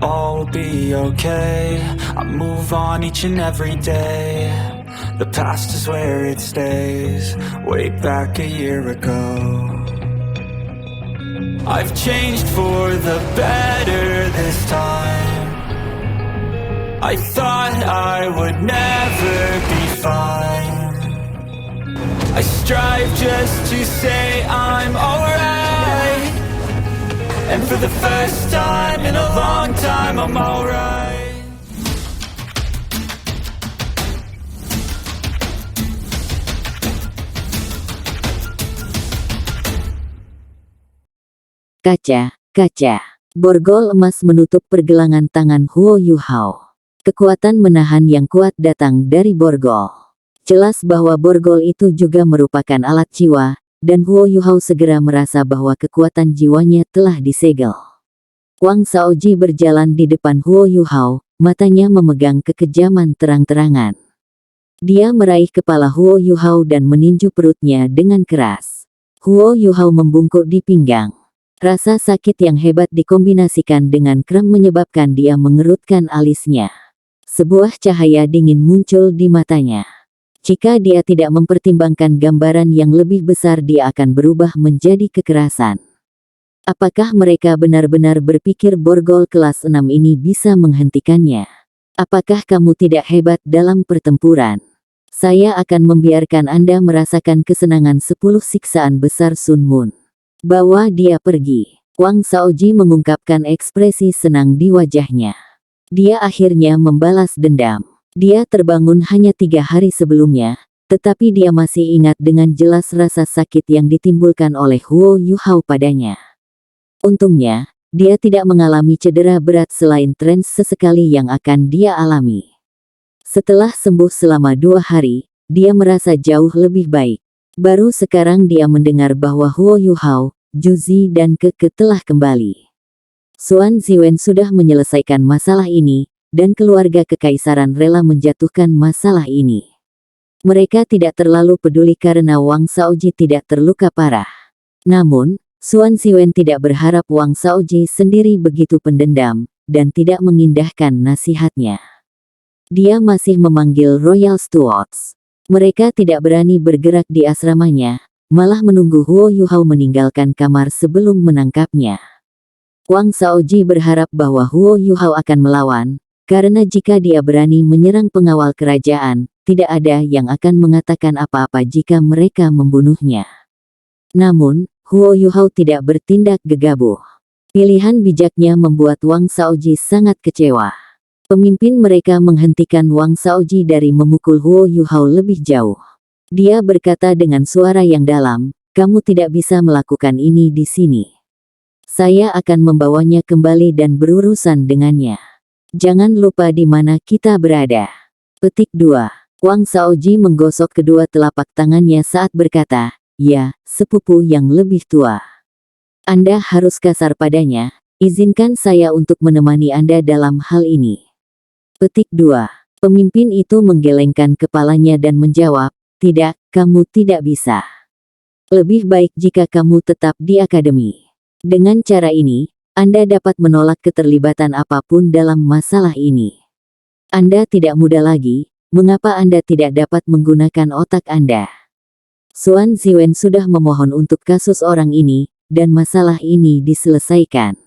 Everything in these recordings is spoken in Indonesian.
all will be okay. I move on each and every day. The past is where it stays. Way back a year ago, I've changed for the better this time. I thought I would never be fine. I strive just to say I'm alright, and for the first time in a long time I'm alright. Kaca. Borgol emas menutup pergelangan tangan Huo Yuhao. Kekuatan menahan yang kuat datang dari borgol. Jelas bahwa borgol itu juga merupakan alat jiwa, dan Huo Yuhao segera merasa bahwa kekuatan jiwanya telah disegel. Wang Shaoji berjalan di depan Huo Yuhao, matanya memegang kekejaman terang-terangan. Dia meraih kepala Huo Yuhao dan meninju perutnya dengan keras. Huo Yuhao membungkuk di pinggang. Rasa sakit yang hebat dikombinasikan dengan kram menyebabkan dia mengerutkan alisnya. Sebuah cahaya dingin muncul di matanya. Jika dia tidak mempertimbangkan gambaran yang lebih besar, dia akan berubah menjadi kekerasan. Apakah mereka benar-benar berpikir borgol kelas 6 ini bisa menghentikannya? Apakah kamu tidak hebat dalam pertempuran? Saya akan membiarkan Anda merasakan kesenangan 10 siksaan besar Sun Moon. Bawa dia pergi. Wang Shaoji mengungkapkan ekspresi senang di wajahnya. Dia akhirnya membalas dendam. Dia terbangun hanya 3 hari sebelumnya, tetapi dia masih ingat dengan jelas rasa sakit yang ditimbulkan oleh Huo Yuhao padanya. Untungnya, dia tidak mengalami cedera berat selain trans sesekali yang akan dia alami. Setelah sembuh selama 2 hari, dia merasa jauh lebih baik. Baru sekarang dia mendengar bahwa Huo Yuhao, Juzi dan Keke telah kembali. Xuan Ziwen sudah menyelesaikan masalah ini, dan keluarga kekaisaran rela menjatuhkan masalah ini. Mereka tidak terlalu peduli karena Wang Shaoji tidak terluka parah. Namun, Xuan Ziwen tidak berharap Wang Shaoji sendiri begitu pendendam, dan tidak mengindahkan nasihatnya. Dia masih memanggil Royal Stewards. Mereka tidak berani bergerak di asramanya, malah menunggu Huo Yuhao meninggalkan kamar sebelum menangkapnya. Wang Shaoji berharap bahwa Huo Yuhao akan melawan, karena jika dia berani menyerang pengawal kerajaan, tidak ada yang akan mengatakan apa-apa jika mereka membunuhnya. Namun, Huo Yuhao tidak bertindak gegabah. Pilihan bijaknya membuat Wang Shaoji sangat kecewa. Pemimpin mereka menghentikan Wang Shaoji dari memukul Huo Yuhao lebih jauh. Dia berkata dengan suara yang dalam, "Kamu tidak bisa melakukan ini di sini. Saya akan membawanya kembali dan berurusan dengannya. Jangan lupa di mana kita berada." Petik 2. Wang Shaoji menggosok kedua telapak tangannya saat berkata, "Ya, sepupu yang lebih tua. Anda harus kasar padanya, izinkan saya untuk menemani Anda dalam hal ini." Petik 2. Pemimpin itu menggelengkan kepalanya dan menjawab, "Tidak, kamu tidak bisa. Lebih baik jika kamu tetap di akademi. Dengan cara ini, Anda dapat menolak keterlibatan apapun dalam masalah ini. Anda tidak muda lagi, mengapa Anda tidak dapat menggunakan otak Anda?" Xuan Ziwen sudah memohon untuk kasus orang ini, dan masalah ini diselesaikan.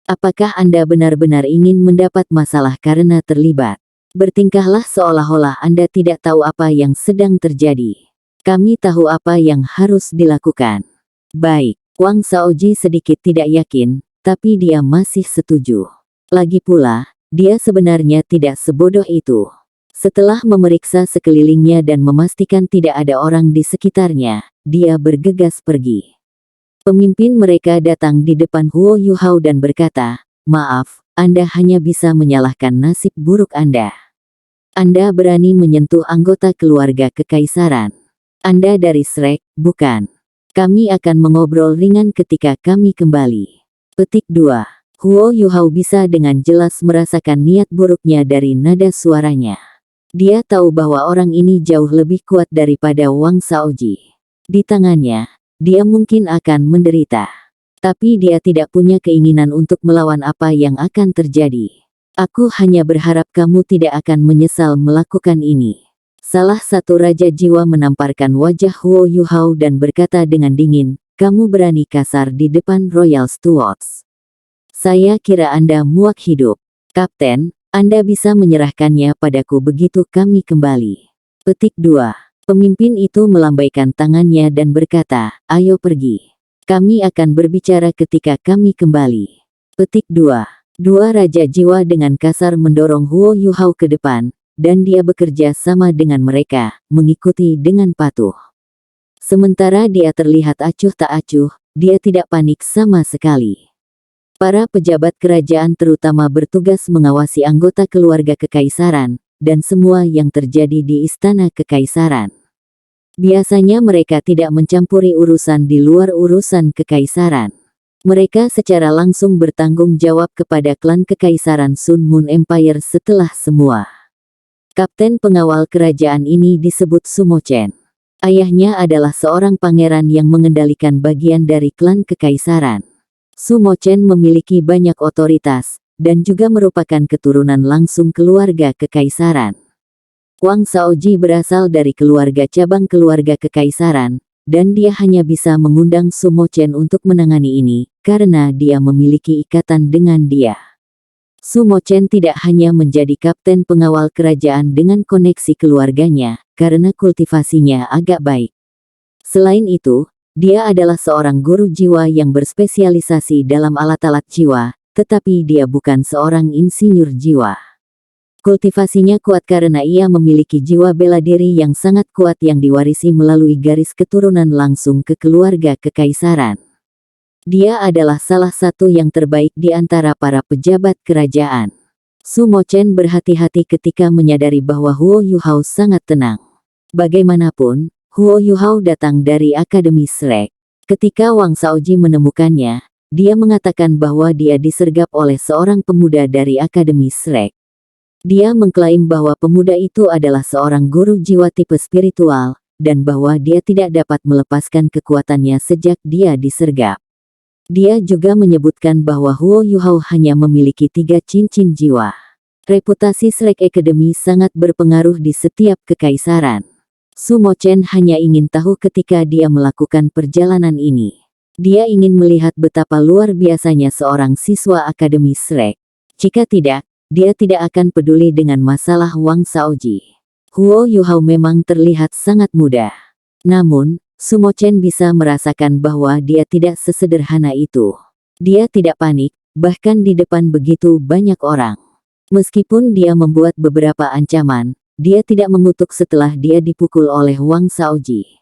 Apakah Anda benar-benar ingin mendapat masalah karena terlibat? Bertingkahlah seolah-olah Anda tidak tahu apa yang sedang terjadi. Kami tahu apa yang harus dilakukan. Baik, Wang Shaoji sedikit tidak yakin, tapi dia masih setuju. Lagi pula, dia sebenarnya tidak sebodoh itu. Setelah memeriksa sekelilingnya dan memastikan tidak ada orang di sekitarnya, dia bergegas pergi. Pemimpin mereka datang di depan Huo Yuhao dan berkata, "Maaf, Anda hanya bisa menyalahkan nasib buruk Anda. Anda berani menyentuh anggota keluarga kekaisaran. Anda dari Shrek, bukan? Kami akan mengobrol ringan ketika kami kembali." Petik 2. Huo Yuhao bisa dengan jelas merasakan niat buruknya dari nada suaranya. Dia tahu bahwa orang ini jauh lebih kuat daripada Wang Shaoji. Di tangannya, dia mungkin akan menderita. Tapi dia tidak punya keinginan untuk melawan apa yang akan terjadi. Aku hanya berharap kamu tidak akan menyesal melakukan ini. Salah satu raja jiwa menamparkan wajah Huo Yuhao dan berkata dengan dingin, kamu berani kasar di depan Royal Stewards. Saya kira Anda muak hidup. Kapten, Anda bisa menyerahkannya padaku begitu kami kembali. Petik 2. Pemimpin itu melambaikan tangannya dan berkata, ayo pergi. Kami akan berbicara ketika kami kembali. Petik 2. Dua raja jiwa dengan kasar mendorong Huo Yuhao ke depan, dan dia bekerja sama dengan mereka, mengikuti dengan patuh. Sementara dia terlihat acuh tak acuh, dia tidak panik sama sekali. Para pejabat kerajaan terutama bertugas mengawasi anggota keluarga kekaisaran, dan semua yang terjadi di istana kekaisaran. Biasanya mereka tidak mencampuri urusan di luar urusan kekaisaran. Mereka secara langsung bertanggung jawab kepada klan kekaisaran Sun Moon Empire setelah semua. Kapten pengawal kerajaan ini disebut Sumo Chen. Ayahnya adalah seorang pangeran yang mengendalikan bagian dari klan kekaisaran. Sumo Chen memiliki banyak otoritas, dan juga merupakan keturunan langsung keluarga kekaisaran. Wang Shaoji berasal dari keluarga cabang keluarga kekaisaran, dan dia hanya bisa mengundang Sumo Chen untuk menangani ini, karena dia memiliki ikatan dengan dia. Sumo Chen tidak hanya menjadi kapten pengawal kerajaan dengan koneksi keluarganya, karena kultivasinya agak baik. Selain itu, dia adalah seorang guru jiwa yang berspesialisasi dalam alat-alat jiwa, tetapi dia bukan seorang insinyur jiwa. Kultivasinya kuat karena ia memiliki jiwa bela diri yang sangat kuat yang diwarisi melalui garis keturunan langsung ke keluarga kekaisaran. Dia adalah salah satu yang terbaik di antara para pejabat kerajaan. Sumo Chen berhati-hati ketika menyadari bahwa Huo Yuhao sangat tenang. Bagaimanapun, Huo Yuhao datang dari Akademi Shrek. Ketika Wang Shaoji menemukannya, dia mengatakan bahwa dia disergap oleh seorang pemuda dari Akademi Shrek. Dia mengklaim bahwa pemuda itu adalah seorang guru jiwa tipe spiritual, dan bahwa dia tidak dapat melepaskan kekuatannya sejak dia disergap. Dia juga menyebutkan bahwa Huo Yuhao hanya memiliki 3 cincin jiwa. Reputasi Shrek Academy sangat berpengaruh di setiap kekaisaran. Sumo Chen hanya ingin tahu ketika dia melakukan perjalanan ini. Dia ingin melihat betapa luar biasanya seorang siswa Akademi Shrek. Jika tidak, dia tidak akan peduli dengan masalah Wang Shaoji. Huo Yuhao memang terlihat sangat mudah. Namun, Sumo Chen bisa merasakan bahwa dia tidak sesederhana itu. Dia tidak panik, bahkan di depan begitu banyak orang. Meskipun dia membuat beberapa ancaman, dia tidak mengutuk setelah dia dipukul oleh Wang Shaoji.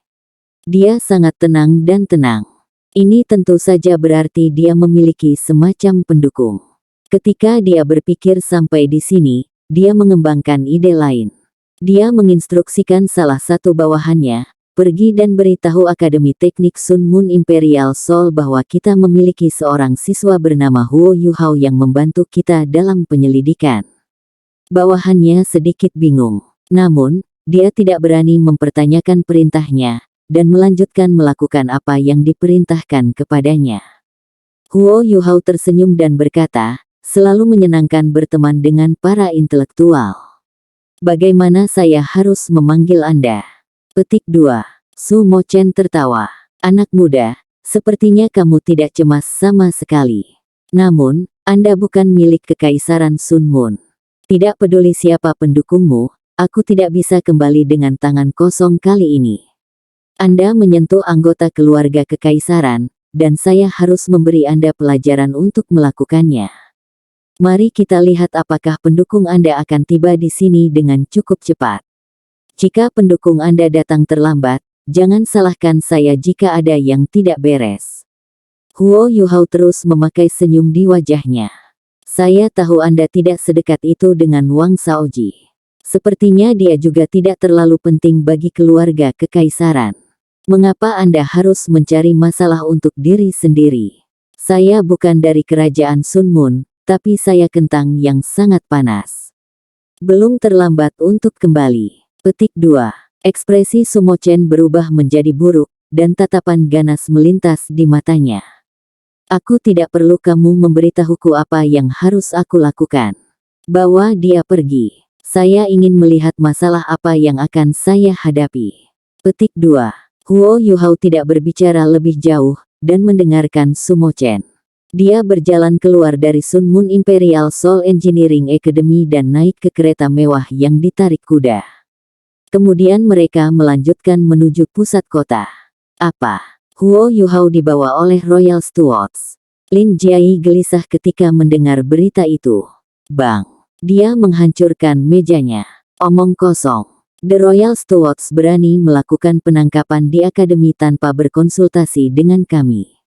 Dia sangat tenang dan tenang. Ini tentu saja berarti dia memiliki semacam pendukung. Ketika dia berpikir sampai di sini, dia mengembangkan ide lain. Dia menginstruksikan salah satu bawahannya, pergi dan beritahu Akademi Teknik Sun Moon Imperial Soul bahwa kita memiliki seorang siswa bernama Huo Yuhao yang membantu kita dalam penyelidikan. Bawahannya sedikit bingung. Namun, dia tidak berani mempertanyakan perintahnya, dan melanjutkan melakukan apa yang diperintahkan kepadanya. Huo Yuhao tersenyum dan berkata, selalu menyenangkan berteman dengan para intelektual. Bagaimana saya harus memanggil Anda? Petik 2. Sumo Chen tertawa. Anak muda, sepertinya kamu tidak cemas sama sekali. Namun, Anda bukan milik kekaisaran Sun Moon. Tidak peduli siapa pendukungmu, aku tidak bisa kembali dengan tangan kosong kali ini. Anda menyentuh anggota keluarga kekaisaran, dan saya harus memberi Anda pelajaran untuk melakukannya. Mari kita lihat apakah pendukung Anda akan tiba di sini dengan cukup cepat. Jika pendukung Anda datang terlambat, jangan salahkan saya jika ada yang tidak beres. Huo Yuhao terus memakai senyum di wajahnya. Saya tahu Anda tidak sedekat itu dengan Wang Shaoji. Sepertinya dia juga tidak terlalu penting bagi keluarga kekaisaran. Mengapa Anda harus mencari masalah untuk diri sendiri? Saya bukan dari kerajaan Sun Moon, tapi saya kentang yang sangat panas. Belum terlambat untuk kembali. Petik 2. Ekspresi Sumo Chen berubah menjadi buruk, dan tatapan ganas melintas di matanya. Aku tidak perlu kamu memberitahuku apa yang harus aku lakukan. Bawa dia pergi. Saya ingin melihat masalah apa yang akan saya hadapi. Petik 2. Huo Yuhao tidak berbicara lebih jauh, dan mendengarkan Sumo Chen. Dia berjalan keluar dari Sun Moon Imperial Soul Engineering Academy dan naik ke kereta mewah yang ditarik kuda. Kemudian mereka melanjutkan menuju pusat kota. Apa? Huo Yuhao dibawa oleh Royal Stewards. Lin Jiai gelisah ketika mendengar berita itu. Bang! Dia menghancurkan mejanya. Omong kosong. The Royal Stewards berani melakukan penangkapan di akademi tanpa berkonsultasi dengan kami.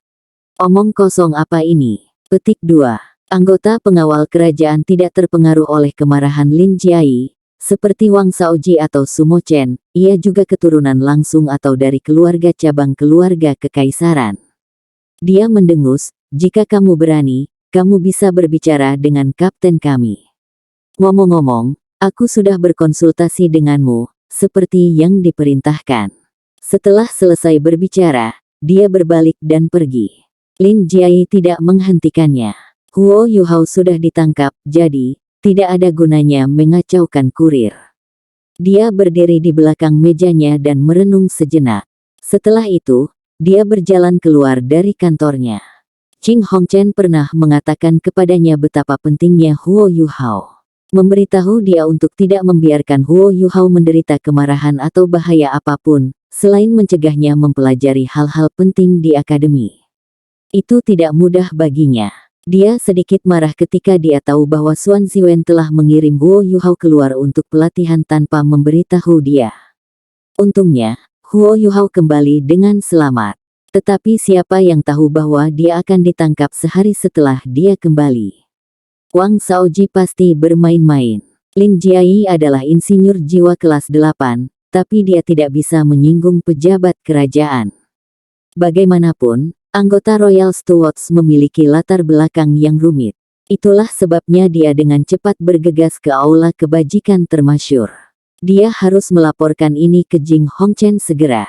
Omong kosong apa ini? Petik 2. Anggota pengawal kerajaan tidak terpengaruh oleh kemarahan Lin Jiai, seperti Wang Shaoji atau Sumo Chen. Ia juga keturunan langsung atau dari keluarga cabang keluarga kekaisaran. Dia mendengus, jika kamu berani, kamu bisa berbicara dengan kapten kami. Ngomong-ngomong, aku sudah berkonsultasi denganmu, seperti yang diperintahkan. Setelah selesai berbicara, dia berbalik dan pergi. Lin Jiai tidak menghentikannya. Huo Yuhao sudah ditangkap, jadi tidak ada gunanya mengacaukan kurir. Dia berdiri di belakang mejanya dan merenung sejenak. Setelah itu, dia berjalan keluar dari kantornya. Ching Hongchen pernah mengatakan kepadanya betapa pentingnya Huo Yuhao. Memberitahu dia untuk tidak membiarkan Huo Yuhao menderita kemarahan atau bahaya apapun, selain mencegahnya mempelajari hal-hal penting di akademi. Itu tidak mudah baginya. Dia sedikit marah ketika dia tahu bahwa Xuan Ziwen telah mengirim Huo Yuhao keluar untuk pelatihan tanpa memberitahu dia. Untungnya, Huo Yuhao kembali dengan selamat. Tetapi siapa yang tahu bahwa dia akan ditangkap sehari setelah dia kembali? Wang Shaoji pasti bermain-main. Lin Jiai adalah insinyur jiwa kelas 8, tapi dia tidak bisa menyinggung pejabat kerajaan. Bagaimanapun, anggota Royal Stewards memiliki latar belakang yang rumit. Itulah sebabnya dia dengan cepat bergegas ke aula kebajikan termasyur. Dia harus melaporkan ini ke Jing Hongchen segera.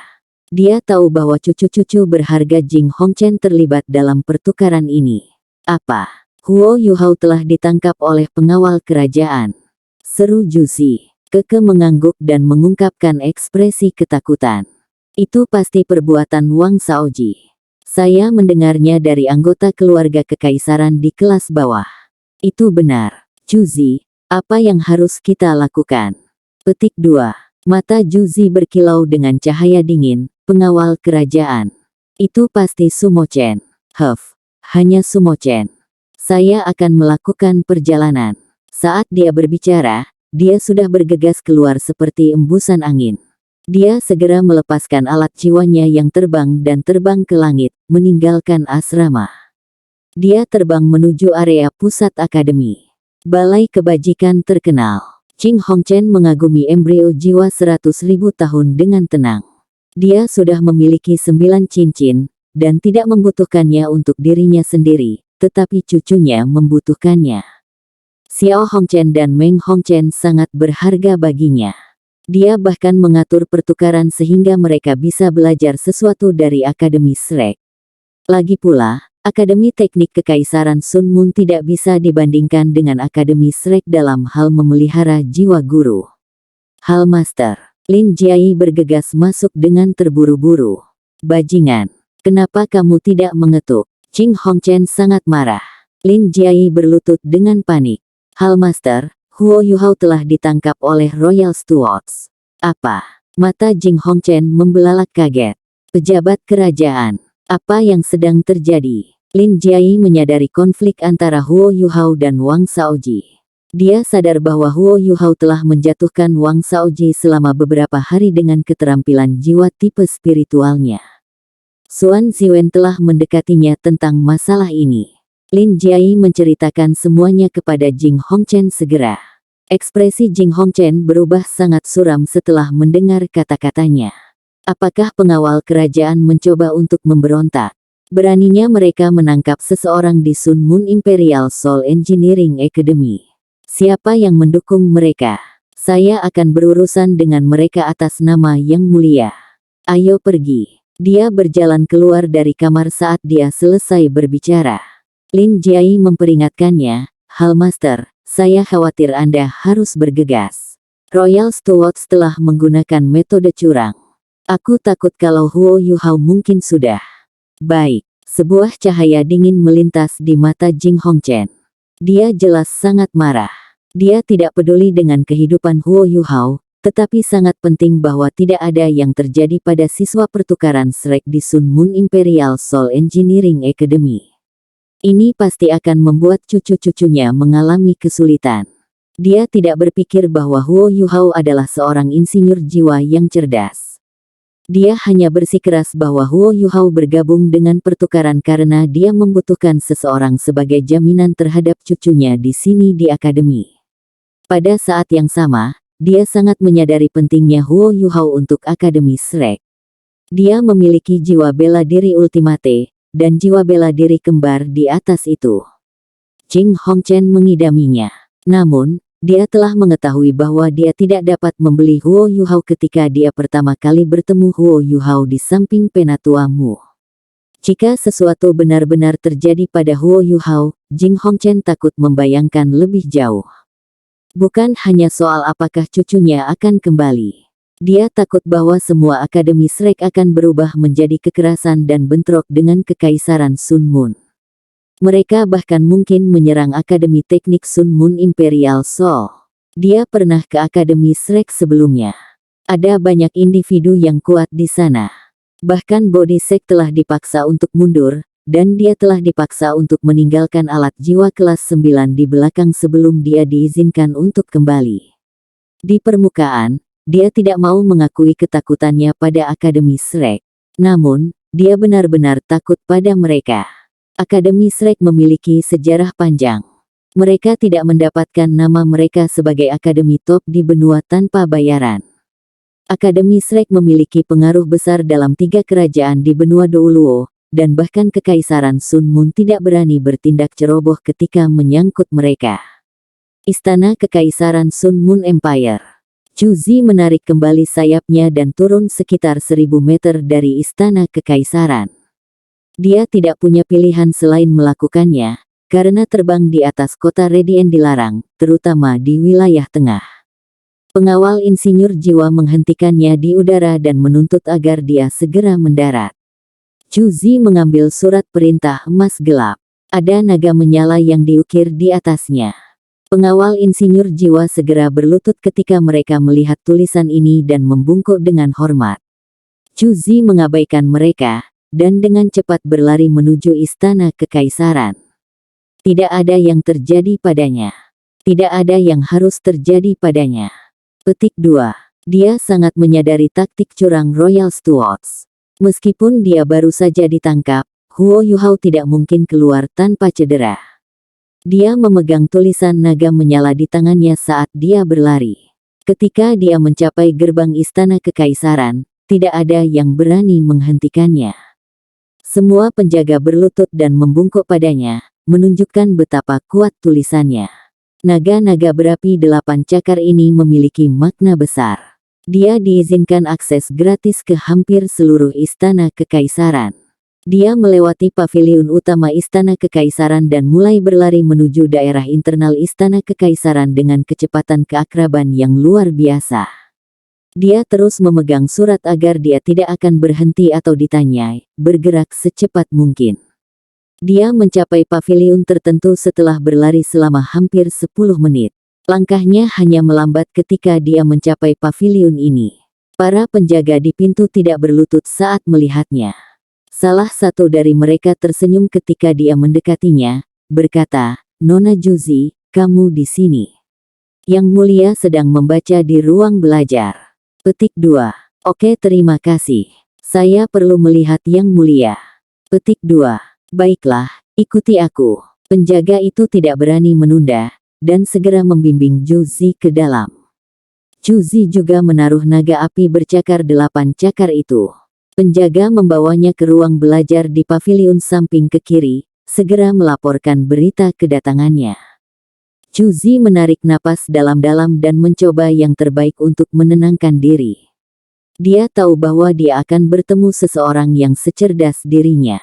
Dia tahu bahwa cucu-cucu berharga Jing Hongchen terlibat dalam pertukaran ini. Apa? Huo Yuhao telah ditangkap oleh pengawal kerajaan. Seru Juzi. Keke mengangguk dan mengungkapkan ekspresi ketakutan. Itu pasti perbuatan Wang Shaoji. Saya mendengarnya dari anggota keluarga kekaisaran di kelas bawah. Itu benar. Juzi, apa yang harus kita lakukan? Petik 2. Mata Juzi berkilau dengan cahaya dingin, pengawal kerajaan. Itu pasti Sumo Chen. Hanya Sumo Chen. Saya akan melakukan perjalanan. Saat dia berbicara, dia sudah bergegas keluar seperti embusan angin. Dia segera melepaskan alat jiwanya yang terbang dan terbang ke langit, meninggalkan asrama. Dia terbang menuju area pusat akademi. Balai kebajikan terkenal. Ching Hongchen mengagumi embrio jiwa 100.000 tahun dengan tenang. Dia sudah memiliki 9 cincin, dan tidak membutuhkannya untuk dirinya sendiri, tetapi cucunya membutuhkannya. Xiao Hongchen dan Meng Hongchen sangat berharga baginya. Dia bahkan mengatur pertukaran sehingga mereka bisa belajar sesuatu dari Akademi Shrek. Lagi pula, Akademi Teknik Kekaisaran Sun Moon tidak bisa dibandingkan dengan Akademi Shrek dalam hal memelihara jiwa guru. Hal Master. Lin Jiai bergegas masuk dengan terburu-buru. Bajingan, kenapa kamu tidak mengetuk? Ching Hongchen sangat marah. Lin Jiai berlutut dengan panik. Hal Master, Huo Yuhao telah ditangkap oleh Royal Stewards. Apa? Mata Jing Hongchen membelalak kaget. Pejabat kerajaan. Apa yang sedang terjadi? Lin Jiai menyadari konflik antara Huo Yuhao dan Wang Shaoji. Dia sadar bahwa Huo Yuhao telah menjatuhkan Wang Shaoji selama beberapa hari dengan keterampilan jiwa tipe spiritualnya. Xuan Ziwen telah mendekatinya tentang masalah ini. Lin Jiai menceritakan semuanya kepada Jing Hongchen segera. Ekspresi Jing Hongchen berubah sangat suram setelah mendengar kata-katanya. Apakah pengawal kerajaan mencoba untuk memberontak? Beraninya mereka menangkap seseorang di Sun Moon Imperial Soul Engineering Academy. Siapa yang mendukung mereka? Saya akan berurusan dengan mereka atas nama yang mulia. Ayo pergi. Dia berjalan keluar dari kamar saat dia selesai berbicara. Lin Jiai memperingatkannya, "Hal Master, saya khawatir Anda harus bergegas. Royal Stewards telah menggunakan metode curang. Aku takut kalau Huo Yuhao mungkin sudah." Baik, sebuah cahaya dingin melintas di mata Jing Hongchen. Dia jelas sangat marah. Dia tidak peduli dengan kehidupan Huo Yuhao, tetapi sangat penting bahwa tidak ada yang terjadi pada siswa pertukaran Shrek di Sun Moon Imperial Soul Engineering Academy. Ini pasti akan membuat cucu-cucunya mengalami kesulitan. Dia tidak berpikir bahwa Huo Yuhao adalah seorang insinyur jiwa yang cerdas. Dia hanya bersikeras bahwa Huo Yuhao bergabung dengan pertukaran karena dia membutuhkan seseorang sebagai jaminan terhadap cucunya di sini di akademi. Pada saat yang sama, dia sangat menyadari pentingnya Huo Yuhao untuk Akademi Shrek. Dia memiliki jiwa bela diri ultimate, dan jiwa bela diri kembar di atas itu. Jing Hongchen mengidaminya. Namun, dia telah mengetahui bahwa dia tidak dapat membeli Huo Yuhao ketika dia pertama kali bertemu Huo Yuhao di samping Penatua Mu. Jika sesuatu benar-benar terjadi pada Huo Yuhao, Jing Hongchen takut membayangkan lebih jauh. Bukan hanya soal apakah cucunya akan kembali. Dia takut bahwa semua Akademi Shrek akan berubah menjadi kekerasan dan bentrok dengan Kekaisaran Sun Moon. Mereka bahkan mungkin menyerang Akademi Teknik Sun Moon Imperial Soul. Dia pernah ke Akademi Shrek sebelumnya. Ada banyak individu yang kuat di sana. Bahkan Body Sek telah dipaksa untuk mundur, dan dia telah dipaksa untuk meninggalkan alat jiwa kelas 9 di belakang sebelum dia diizinkan untuk kembali. Di permukaan, dia tidak mau mengakui ketakutannya pada Akademi Shrek. Namun, dia benar-benar takut pada mereka. Akademi Shrek memiliki sejarah panjang. Mereka tidak mendapatkan nama mereka sebagai akademi top di benua tanpa bayaran. Akademi Shrek memiliki pengaruh besar dalam 3 kerajaan di benua Douluo, dan bahkan Kekaisaran Sun Moon tidak berani bertindak ceroboh ketika menyangkut mereka. Istana Kekaisaran Sun Moon Empire. Chu Zi menarik kembali sayapnya dan turun sekitar 1000 meter dari Istana Kekaisaran. Dia tidak punya pilihan selain melakukannya, karena terbang di atas kota Radiant dilarang, terutama di wilayah tengah. Pengawal insinyur jiwa menghentikannya di udara dan menuntut agar dia segera mendarat. Chu Zi mengambil surat perintah emas gelap. Ada naga menyala yang diukir di atasnya. Pengawal insinyur jiwa segera berlutut ketika mereka melihat tulisan ini dan membungkuk dengan hormat. Chu Zi mengabaikan mereka, dan dengan cepat berlari menuju Istana Kekaisaran. Tidak ada yang terjadi padanya. Tidak ada yang harus terjadi padanya. Petik 2. Dia sangat menyadari taktik curang Royal Stewards. Meskipun dia baru saja ditangkap, Huo Yuhao tidak mungkin keluar tanpa cedera. Dia memegang tulisan naga menyala di tangannya saat dia berlari. Ketika dia mencapai gerbang Istana Kekaisaran, tidak ada yang berani menghentikannya. Semua penjaga berlutut dan membungkuk padanya, menunjukkan betapa kuat tulisannya. Naga-naga berapi 8 cakar ini memiliki makna besar. Dia diizinkan akses gratis ke hampir seluruh Istana Kekaisaran. Dia melewati paviliun utama Istana Kekaisaran dan mulai berlari menuju daerah internal Istana Kekaisaran dengan kecepatan keakraban yang luar biasa. Dia terus memegang surat agar dia tidak akan berhenti atau ditanyai, bergerak secepat mungkin. Dia mencapai paviliun tertentu setelah berlari selama hampir 10 menit. Langkahnya hanya melambat ketika dia mencapai paviliun ini. Para penjaga di pintu tidak berlutut saat melihatnya. Salah satu dari mereka tersenyum ketika dia mendekatinya, berkata, "Nona Juzi, kamu di sini." Yang Mulia sedang membaca di ruang belajar. Petik 2. Oke, terima kasih. Saya perlu melihat Yang Mulia. Petik 2. Baiklah, ikuti aku. Penjaga itu tidak berani menunda, dan segera membimbing Chu Zi ke dalam. Chu Zi juga menaruh naga api bercakar 8 cakar itu. Penjaga membawanya ke ruang belajar di paviliun samping ke kiri, segera melaporkan berita kedatangannya. Chu Zi menarik napas dalam-dalam dan mencoba yang terbaik untuk menenangkan diri. Dia tahu bahwa dia akan bertemu seseorang yang secerdas dirinya.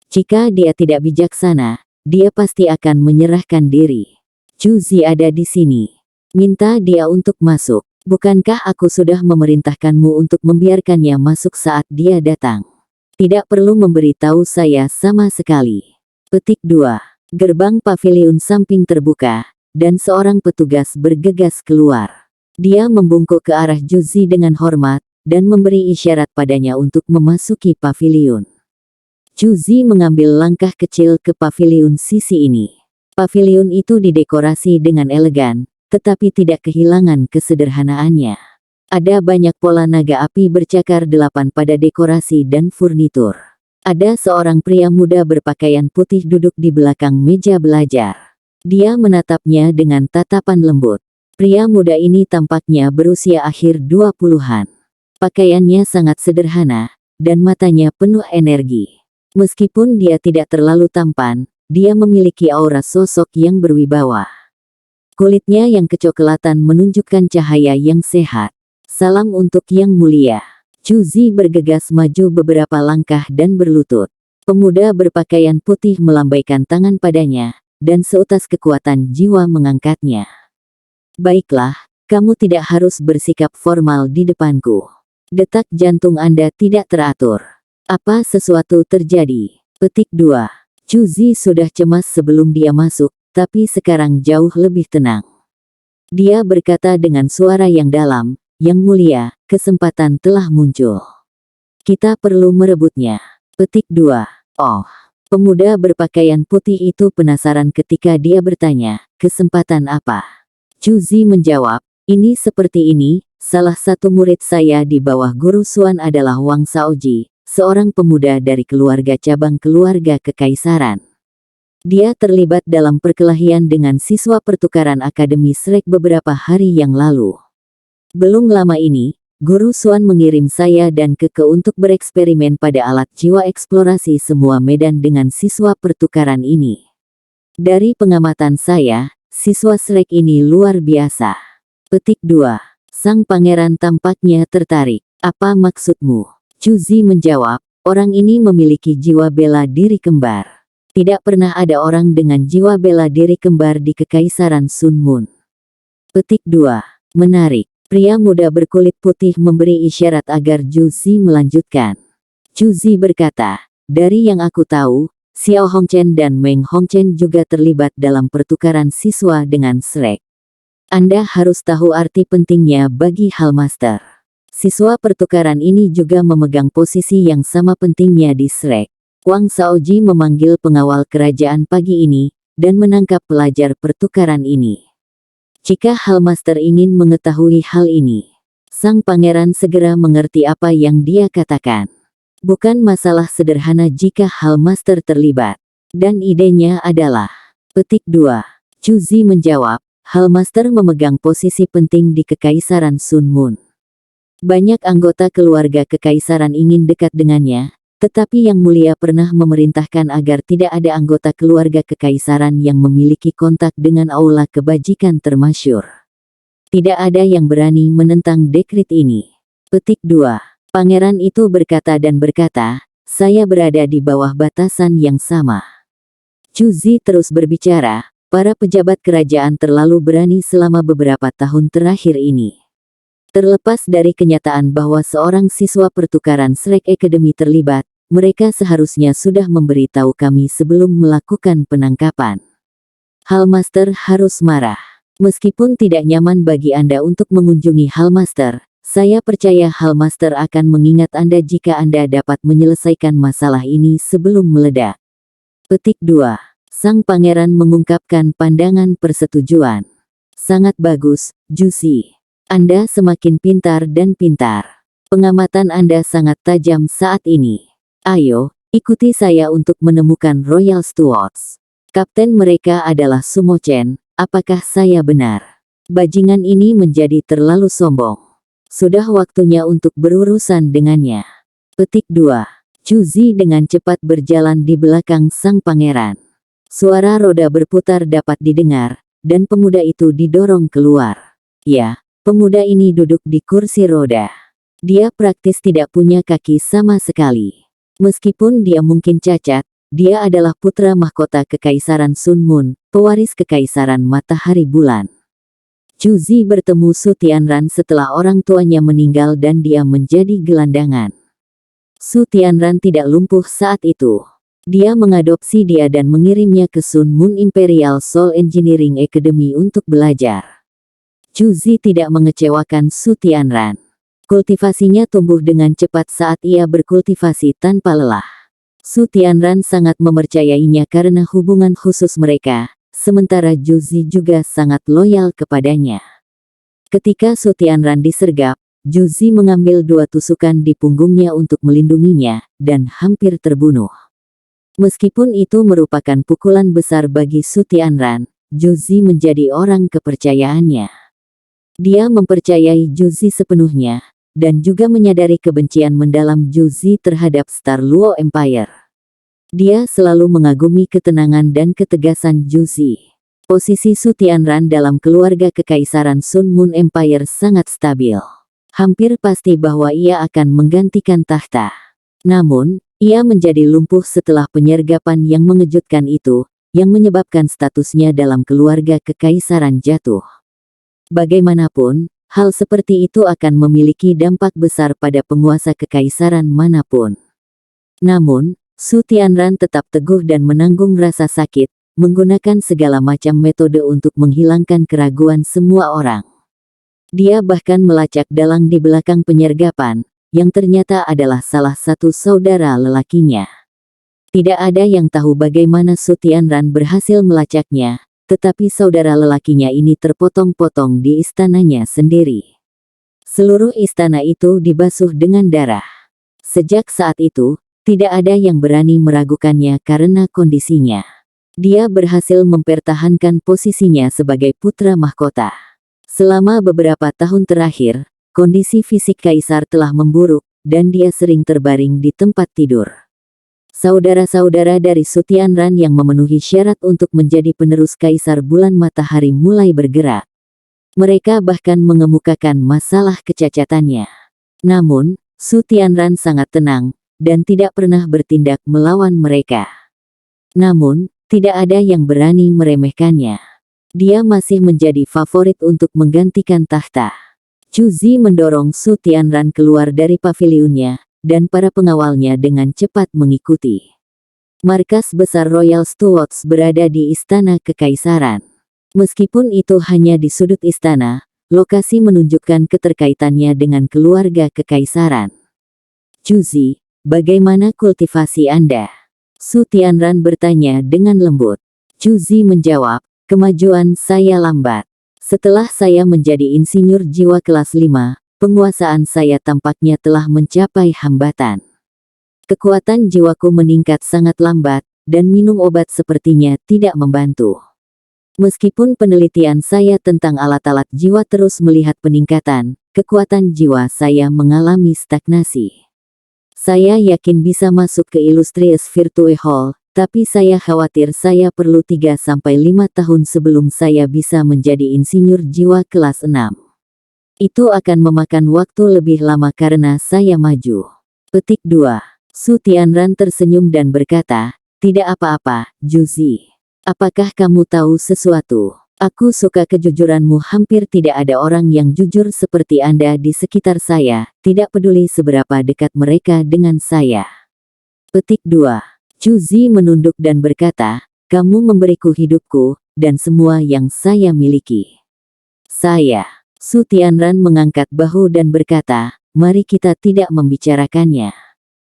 Jika dia tidak bijaksana, dia pasti akan menyerahkan diri. Chu Zi ada di sini. Minta dia untuk masuk. Bukankah aku sudah memerintahkanmu untuk membiarkannya masuk saat dia datang? Tidak perlu memberitahu saya sama sekali. Petik 2. Gerbang paviliun samping terbuka, dan seorang petugas bergegas keluar. Dia membungkuk ke arah Chu Zi dengan hormat, dan memberi isyarat padanya untuk memasuki paviliun. Chu Zi mengambil langkah kecil ke paviliun sisi ini. Paviliun itu didekorasi dengan elegan, tetapi tidak kehilangan kesederhanaannya. Ada banyak pola naga api bercakar 8 pada dekorasi dan furnitur. Ada seorang pria muda berpakaian putih duduk di belakang meja belajar. Dia menatapnya dengan tatapan lembut. Pria muda ini tampaknya berusia akhir 20-an. Pakaiannya sangat sederhana, dan matanya penuh energi. Meskipun dia tidak terlalu tampan, dia memiliki aura sosok yang berwibawa. Kulitnya yang kecoklatan menunjukkan cahaya yang sehat. Salam untuk yang mulia. Chu Zi bergegas maju beberapa langkah dan berlutut. Pemuda berpakaian putih melambaikan tangan padanya, dan seutas kekuatan jiwa mengangkatnya. Baiklah, kamu tidak harus bersikap formal di depanku. Detak jantung Anda tidak teratur. Apa sesuatu terjadi? Petik 2. Chu Zi sudah cemas sebelum dia masuk, tapi sekarang jauh lebih tenang. Dia berkata dengan suara yang dalam, "Yang mulia, kesempatan telah muncul. Kita perlu merebutnya." Petik 2. Oh. Pemuda berpakaian putih itu penasaran ketika dia bertanya, "Kesempatan apa?" Chu Zi menjawab, "Ini seperti ini, salah satu murid saya di bawah Guru Xuan adalah Wang Shaoji, seorang pemuda dari keluarga cabang keluarga kekaisaran. Dia terlibat dalam perkelahian dengan siswa pertukaran Akademi Shrek beberapa hari yang lalu. Belum lama ini, Guru Xuan mengirim saya dan Keke untuk bereksperimen pada alat jiwa eksplorasi semua medan dengan siswa pertukaran ini. Dari pengamatan saya, siswa Shrek ini luar biasa." Petik 2. Sang pangeran tampaknya tertarik. "Apa maksudmu?" Chu Zi menjawab, "Orang ini memiliki jiwa bela diri kembar. Tidak pernah ada orang dengan jiwa bela diri kembar di Kekaisaran Sun Moon." Petik 2. Menarik. Pria muda berkulit putih memberi isyarat agar Chu Zi melanjutkan. Chu Zi berkata, "Dari yang aku tahu, Xiao Hongchen dan Meng Hongchen juga terlibat dalam pertukaran siswa dengan Shrek. Anda harus tahu arti pentingnya bagi Hallmaster. Siswa pertukaran ini juga memegang posisi yang sama pentingnya di Shrek." Wang Shaoji memanggil pengawal kerajaan pagi ini, dan menangkap pelajar pertukaran ini. Jika Hallmaster ingin mengetahui hal ini, sang pangeran segera mengerti apa yang dia katakan. Bukan masalah sederhana jika Hallmaster terlibat. Dan idenya adalah. Petik 2. Chu Zi menjawab, "Hallmaster memegang posisi penting di Kekaisaran Sun Moon. Banyak anggota keluarga kekaisaran ingin dekat dengannya, tetapi Yang Mulia pernah memerintahkan agar tidak ada anggota keluarga kekaisaran yang memiliki kontak dengan aula kebajikan termasyur. Tidak ada yang berani menentang dekret ini." Petik 2. Pangeran itu berkata dan berkata, "Saya berada di bawah batasan yang sama." Chu Zi terus berbicara, "Para pejabat kerajaan terlalu berani selama beberapa tahun terakhir ini. Terlepas dari kenyataan bahwa seorang siswa pertukaran Shrek Academy terlibat, mereka seharusnya sudah memberitahu kami sebelum melakukan penangkapan. Hallmaster harus marah. Meskipun tidak nyaman bagi Anda untuk mengunjungi Hallmaster, saya percaya Hallmaster akan mengingat Anda jika Anda dapat menyelesaikan masalah ini sebelum meledak." Petik 2. Sang pangeran mengungkapkan pandangan persetujuan. "Sangat bagus, Chu Zi. Anda semakin pintar dan pintar. Pengamatan Anda sangat tajam saat ini. Ayo, ikuti saya untuk menemukan Royal Stewards. Kapten mereka adalah Sumo Chen, apakah saya benar? Bajingan ini menjadi terlalu sombong. Sudah waktunya untuk berurusan dengannya." Petik 2. Chu Zi dengan cepat berjalan di belakang sang pangeran. Suara roda berputar dapat didengar, dan pemuda itu didorong keluar. Ya, pemuda ini duduk di kursi roda. Dia praktis tidak punya kaki sama sekali. Meskipun dia mungkin cacat, dia adalah putra mahkota Kekaisaran Sun Moon, pewaris Kekaisaran Matahari Bulan. Chu Zi bertemu Su Tianran setelah orang tuanya meninggal dan dia menjadi gelandangan. Su Tianran tidak lumpuh saat itu. Dia mengadopsi dia dan mengirimnya ke Sun Moon Imperial Soul Engineering Academy untuk belajar. Chu Zi tidak mengecewakan Su Tianran. Kultivasinya tumbuh dengan cepat saat ia berkultivasi tanpa lelah. Su Tianran sangat mempercayainya karena hubungan khusus mereka, sementara Chu Zi juga sangat loyal kepadanya. Ketika Su Tianran disergap, Chu Zi mengambil 2 tusukan di punggungnya untuk melindunginya, dan hampir terbunuh. Meskipun itu merupakan pukulan besar bagi Su Tianran, Chu Zi menjadi orang kepercayaannya. Dia mempercayai Chu Zi sepenuhnya, dan juga menyadari kebencian mendalam Chu Zi terhadap Star Luo Empire. Dia selalu mengagumi ketenangan dan ketegasan Chu Zi. Posisi Su Tianran dalam keluarga Kekaisaran Sun Moon Empire sangat stabil. Hampir pasti bahwa ia akan menggantikan tahta. Namun, ia menjadi lumpuh setelah penyergapan yang mengejutkan itu, yang menyebabkan statusnya dalam keluarga kekaisaran jatuh. Bagaimanapun, hal seperti itu akan memiliki dampak besar pada penguasa kekaisaran manapun. Namun, Su Tianran tetap teguh dan menanggung rasa sakit, menggunakan segala macam metode untuk menghilangkan keraguan semua orang. Dia bahkan melacak dalang di belakang penyergapan, yang ternyata adalah salah satu saudara lelakinya. Tidak ada yang tahu bagaimana Su Tianran berhasil melacaknya, tetapi saudara lelakinya ini terpotong-potong di istananya sendiri. Seluruh istana itu dibasuh dengan darah. Sejak saat itu, tidak ada yang berani meragukannya karena kondisinya. Dia berhasil mempertahankan posisinya sebagai putra mahkota. Selama beberapa tahun terakhir, kondisi fisik kaisar telah memburuk, dan dia sering terbaring di tempat tidur. Saudara-saudara dari Su Tianran yang memenuhi syarat untuk menjadi penerus kaisar bulan matahari mulai bergerak. Mereka bahkan mengemukakan masalah kecacatannya. Namun, Su Tianran sangat tenang, dan tidak pernah bertindak melawan mereka. Namun, tidak ada yang berani meremehkannya. Dia masih menjadi favorit untuk menggantikan tahta. Chu Zi mendorong Su Tianran keluar dari pavilionnya, dan para pengawalnya dengan cepat mengikuti. Markas besar Royal Stewards berada di Istana Kekaisaran. Meskipun itu hanya di sudut istana, lokasi menunjukkan keterkaitannya dengan keluarga kekaisaran. Chu Zi, bagaimana kultivasi Anda? Su Tianran bertanya dengan lembut. Chu Zi menjawab, kemajuan saya lambat. Setelah saya menjadi insinyur jiwa kelas 5, penguasaan saya tampaknya telah mencapai hambatan. Kekuatan jiwaku meningkat sangat lambat, dan minum obat sepertinya tidak membantu. Meskipun penelitian saya tentang alat-alat jiwa terus melihat peningkatan, kekuatan jiwa saya mengalami stagnasi. Saya yakin bisa masuk ke Illustrious Virtue Hall, tapi saya khawatir saya perlu 3-5 tahun sebelum saya bisa menjadi insinyur jiwa kelas 6. Itu akan memakan waktu lebih lama karena saya maju. Petik 2. Su Tianran tersenyum dan berkata, tidak apa-apa, Chu Zi. Apakah kamu tahu sesuatu? Aku suka kejujuranmu. Hampir tidak ada orang yang jujur seperti Anda di sekitar saya, tidak peduli seberapa dekat mereka dengan saya. Petik 2. Chu Zi menunduk dan berkata, kamu memberiku hidupku, dan semua yang saya miliki. Saya. Su Tianran mengangkat bahu dan berkata, mari kita tidak membicarakannya.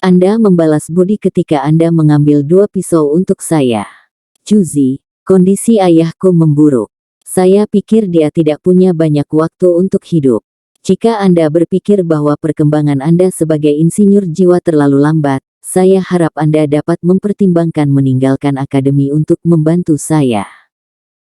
Anda membalas budi ketika Anda mengambil 2 pisau untuk saya. Chu Zi, kondisi ayahku memburuk. Saya pikir dia tidak punya banyak waktu untuk hidup. Jika Anda berpikir bahwa perkembangan Anda sebagai insinyur jiwa terlalu lambat, saya harap Anda dapat mempertimbangkan meninggalkan akademi untuk membantu saya.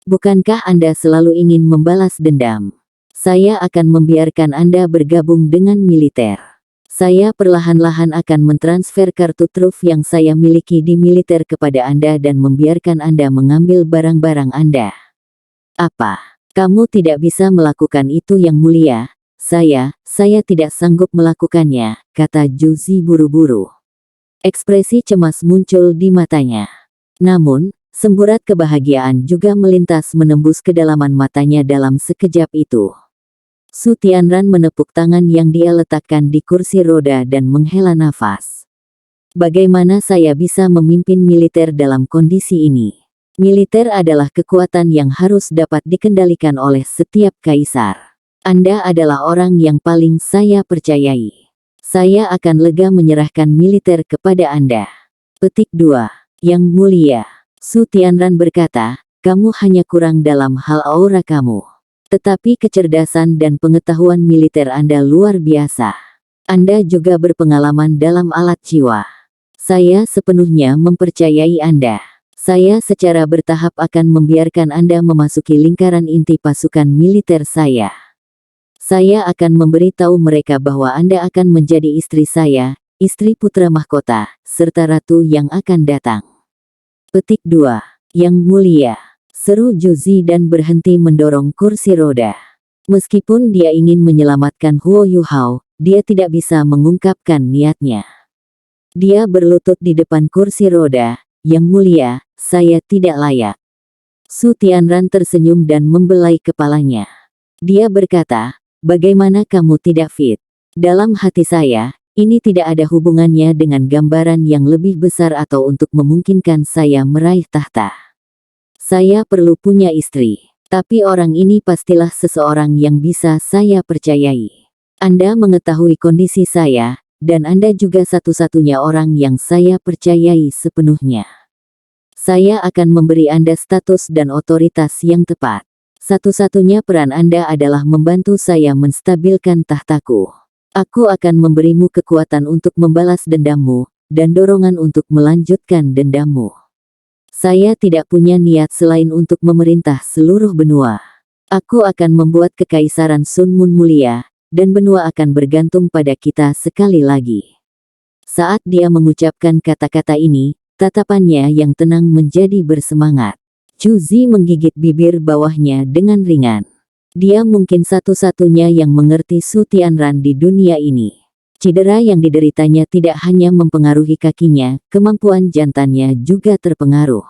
Bukankah Anda selalu ingin membalas dendam? Saya akan membiarkan Anda bergabung dengan militer. Saya perlahan-lahan akan mentransfer kartu truf yang saya miliki di militer kepada Anda dan membiarkan Anda mengambil barang-barang Anda. Apa? Kamu tidak bisa melakukan itu yang mulia? saya tidak sanggup melakukannya, kata Juzi buru-buru. Ekspresi cemas muncul di matanya. Namun, semburat kebahagiaan juga melintas menembus kedalaman matanya dalam sekejap itu. Su Tianran menepuk tangan yang dia letakkan di kursi roda dan menghela nafas. Bagaimana saya bisa memimpin militer dalam kondisi ini? Militer adalah kekuatan yang harus dapat dikendalikan oleh setiap kaisar. Anda adalah orang yang paling saya percayai. Saya akan lega menyerahkan militer kepada Anda. Petik 2. Yang mulia, Su Tianran berkata, kamu hanya kurang dalam hal aura kamu. Tetapi kecerdasan dan pengetahuan militer Anda luar biasa. Anda juga berpengalaman dalam alat jiwa. Saya sepenuhnya mempercayai Anda. Saya secara bertahap akan membiarkan Anda memasuki lingkaran inti pasukan militer saya. Saya akan memberitahu mereka bahwa Anda akan menjadi istri saya, istri putra mahkota, serta ratu yang akan datang. Petik 2. Yang mulia, seru Juzi dan berhenti mendorong kursi roda. Meskipun dia ingin menyelamatkan Huo Yuhao, dia tidak bisa mengungkapkan niatnya. Dia berlutut di depan kursi roda. Yang mulia, saya tidak layak. Su Tianran tersenyum dan membelai kepalanya. Dia berkata, bagaimana kamu tidak fit? Dalam hati saya, ini tidak ada hubungannya dengan gambaran yang lebih besar atau untuk memungkinkan saya meraih tahta. Saya perlu punya istri. Tapi orang ini pastilah seseorang yang bisa saya percayai. Anda mengetahui kondisi saya, dan Anda juga satu-satunya orang yang saya percayai sepenuhnya. Saya akan memberi Anda status dan otoritas yang tepat. Satu-satunya peran Anda adalah membantu saya menstabilkan tahtaku. Aku akan memberimu kekuatan untuk membalas dendammu, dan dorongan untuk melanjutkan dendammu. Saya tidak punya niat selain untuk memerintah seluruh benua. Aku akan membuat kekaisaran Sun Mun mulia, dan benua akan bergantung pada kita sekali lagi. Saat dia mengucapkan kata-kata ini, tatapannya yang tenang menjadi bersemangat. Juzi menggigit bibir bawahnya dengan ringan. Dia mungkin satu-satunya yang mengerti Su Tianran di dunia ini. Cedera yang dideritanya tidak hanya mempengaruhi kakinya, kemampuan jantannya juga terpengaruh.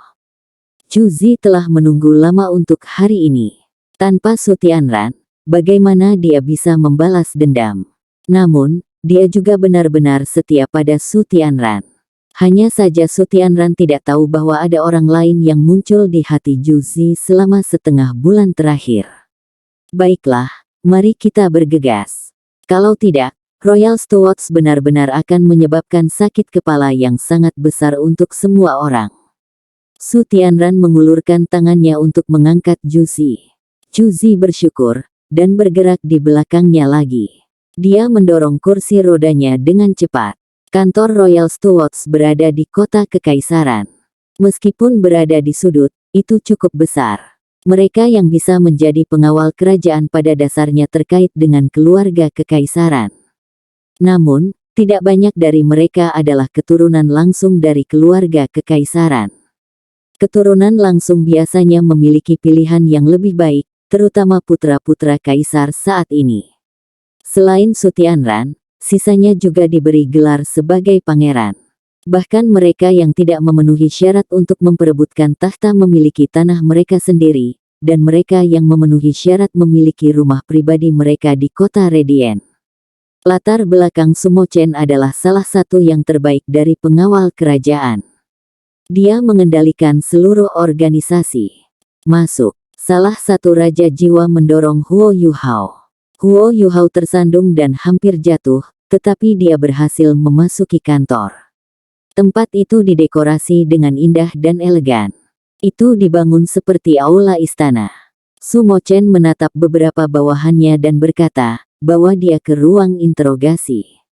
Juzi telah menunggu lama untuk hari ini. Tanpa Su Tianran, bagaimana dia bisa membalas dendam? Namun, dia juga benar-benar setia pada Su Tianran. Hanya saja Su Tianran tidak tahu bahwa ada orang lain yang muncul di hati Juzi selama setengah bulan terakhir. Baiklah, mari kita bergegas. Kalau tidak, Royal Stewards benar-benar akan menyebabkan sakit kepala yang sangat besar untuk semua orang. Su Tianran mengulurkan tangannya untuk mengangkat Juzi. Juzi bersyukur, dan bergerak di belakangnya lagi. Dia mendorong kursi rodanya dengan cepat. Kantor Royal Stewards berada di kota kekaisaran. Meskipun berada di sudut, itu cukup besar. Mereka yang bisa menjadi pengawal kerajaan pada dasarnya terkait dengan keluarga kekaisaran. Namun, tidak banyak dari mereka adalah keturunan langsung dari keluarga kekaisaran. Keturunan langsung biasanya memiliki pilihan yang lebih baik, terutama putra-putra kaisar saat ini. Selain Su Tianran, sisanya juga diberi gelar sebagai pangeran. Bahkan mereka yang tidak memenuhi syarat untuk memperebutkan tahta memiliki tanah mereka sendiri, dan mereka yang memenuhi syarat memiliki rumah pribadi mereka di kota Radiant. Latar belakang Su Mochen adalah salah satu yang terbaik dari pengawal kerajaan. Dia mengendalikan seluruh organisasi. Masuk. Salah satu raja jiwa mendorong Huo Yuhao. Huo Yuhao tersandung dan hampir jatuh, tetapi dia berhasil memasuki kantor. Tempat itu didekorasi dengan indah dan elegan. Itu dibangun seperti aula istana. Su Mochen menatap beberapa bawahannya dan berkata, bawa dia ke ruang interogasi.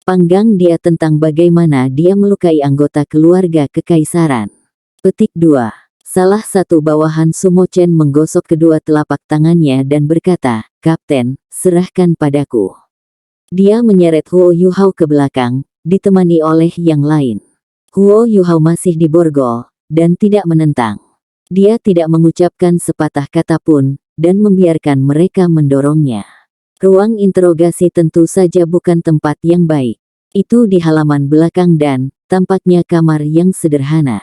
Panggang dia tentang bagaimana dia melukai anggota keluarga kekaisaran. Petik 2. Salah satu bawahan Su Mochen menggosok kedua telapak tangannya dan berkata, Kapten, serahkan padaku. Dia menyeret Huo Yuhao ke belakang, ditemani oleh yang lain. Huo Yuhao masih diborgol, dan tidak menentang. Dia tidak mengucapkan sepatah kata pun, dan membiarkan mereka mendorongnya. Ruang interogasi tentu saja bukan tempat yang baik. Itu di halaman belakang dan tampaknya kamar yang sederhana.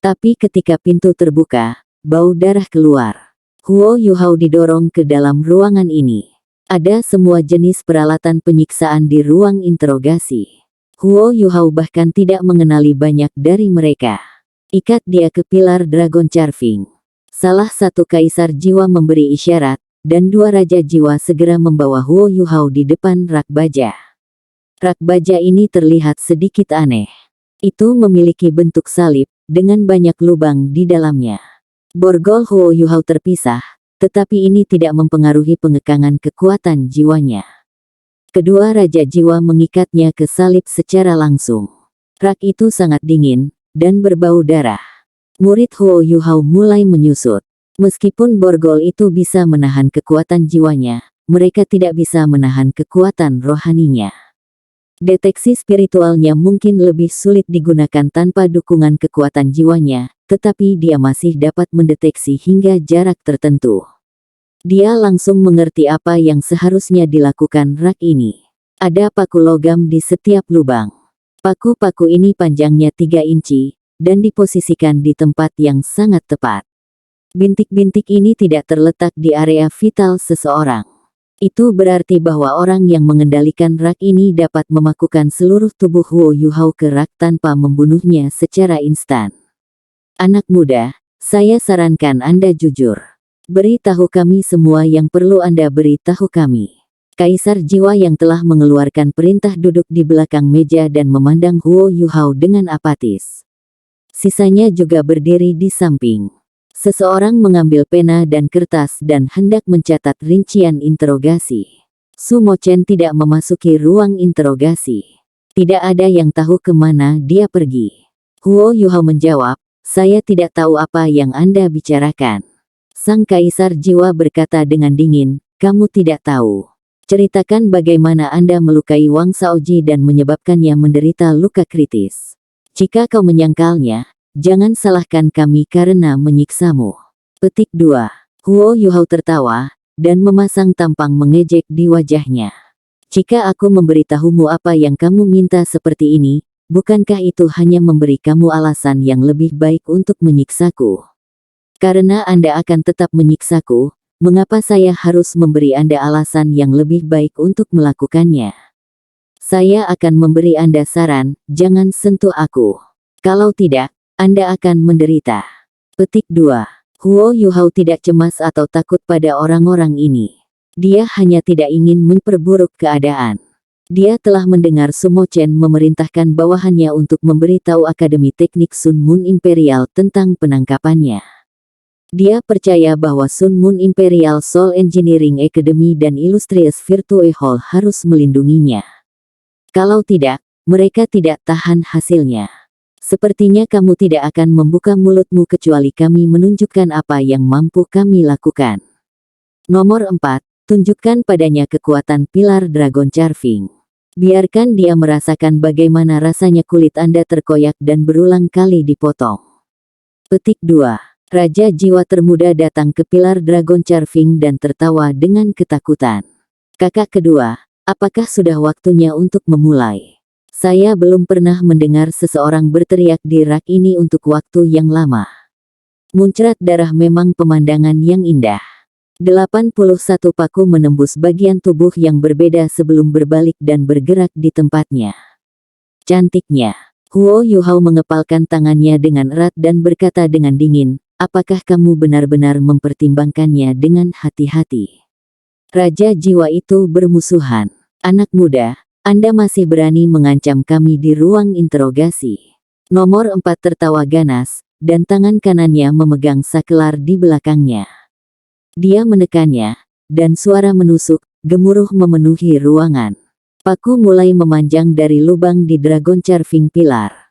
Tapi ketika pintu terbuka, bau darah keluar. Huo Yuhao didorong ke dalam ruangan ini. Ada semua jenis peralatan penyiksaan di ruang interogasi. Huo Yuhao bahkan tidak mengenali banyak dari mereka. Ikat dia ke pilar Dragon Carving. Salah satu kaisar jiwa memberi isyarat, dan dua raja jiwa segera membawa Huo Yuhao di depan rak baja. Rak baja ini terlihat sedikit aneh. Itu memiliki bentuk salib, dengan banyak lubang di dalamnya. Borgol Huo Yuhao terpisah, tetapi ini tidak mempengaruhi pengekangan kekuatan jiwanya. Kedua raja jiwa mengikatnya ke salib secara langsung. Rak itu sangat dingin, dan berbau darah. Murid Huo Yuhao mulai menyusut. Meskipun borgol itu bisa menahan kekuatan jiwanya, mereka tidak bisa menahan kekuatan rohaninya. Deteksi spiritualnya mungkin lebih sulit digunakan tanpa dukungan kekuatan jiwanya, tetapi dia masih dapat mendeteksi hingga jarak tertentu. Dia langsung mengerti apa yang seharusnya dilakukan rak ini. Ada paku logam di setiap lubang. Paku-paku ini panjangnya 3 inci, dan diposisikan di tempat yang sangat tepat. Bintik-bintik ini tidak terletak di area vital seseorang. Itu berarti bahwa orang yang mengendalikan rak ini dapat memakukan seluruh tubuh Huo Yuhao ke rak tanpa membunuhnya secara instan. Anak muda, saya sarankan Anda jujur. Beritahu kami semua yang perlu Anda beritahu kami. Kaisar jiwa yang telah mengeluarkan perintah duduk di belakang meja dan memandang Huo Yuhao dengan apatis. Sisanya juga berdiri di samping. Seseorang mengambil pena dan kertas dan hendak mencatat rincian interogasi. Su Mo Chen tidak memasuki ruang interogasi. Tidak ada yang tahu kemana dia pergi. Huo Yuhao menjawab, saya tidak tahu apa yang Anda bicarakan. Sang kaisar jiwa berkata dengan dingin, kamu tidak tahu. Ceritakan bagaimana Anda melukai Wang Shaoji dan menyebabkannya menderita luka kritis. Jika kau menyangkalnya, jangan salahkan kami karena menyiksamu. Petik 2. Huo Yuhao tertawa, dan memasang tampang mengejek di wajahnya. Jika aku memberitahumu apa yang kamu minta seperti ini, bukankah itu hanya memberi kamu alasan yang lebih baik untuk menyiksaku? Karena Anda akan tetap menyiksaku, mengapa saya harus memberi Anda alasan yang lebih baik untuk melakukannya? Saya akan memberi Anda saran, jangan sentuh aku. Kalau tidak, Anda akan menderita. Petik 2. Huo Yuhao tidak cemas atau takut pada orang-orang ini. Dia hanya tidak ingin memperburuk keadaan. Dia telah mendengar Su Mo Chen memerintahkan bawahannya untuk memberitahu Akademi Teknik Sun Moon Imperial tentang penangkapannya. Dia percaya bahwa Sun Moon Imperial Soul Engineering Academy dan Illustrious Virtue Hall harus melindunginya. Kalau tidak, mereka tidak tahan hasilnya. Sepertinya kamu tidak akan membuka mulutmu kecuali kami menunjukkan apa yang mampu kami lakukan. Nomor 4. Tunjukkan padanya kekuatan pilar Dragon Carving. Biarkan dia merasakan bagaimana rasanya kulit Anda terkoyak dan berulang kali dipotong. Petik 2. Raja jiwa termuda datang ke pilar Dragon Carving dan tertawa dengan ketakutan. Kakak kedua, apakah sudah waktunya untuk memulai? Saya belum pernah mendengar seseorang berteriak di rak ini untuk waktu yang lama. Muncrat darah memang pemandangan yang indah. 81 paku menembus bagian tubuh yang berbeda sebelum berbalik dan bergerak di tempatnya. Cantiknya. Huo Yuhao mengepalkan tangannya dengan erat dan berkata dengan dingin, apakah kamu benar-benar mempertimbangkannya dengan hati-hati? Raja jiwa itu bermusuhan. Anak muda, Anda masih berani mengancam kami di ruang interogasi. Nomor 4 tertawa ganas, dan tangan kanannya memegang sakelar di belakangnya. Dia menekannya, dan suara menusuk, gemuruh memenuhi ruangan. Paku mulai memanjang dari lubang di Dragon Carving pilar.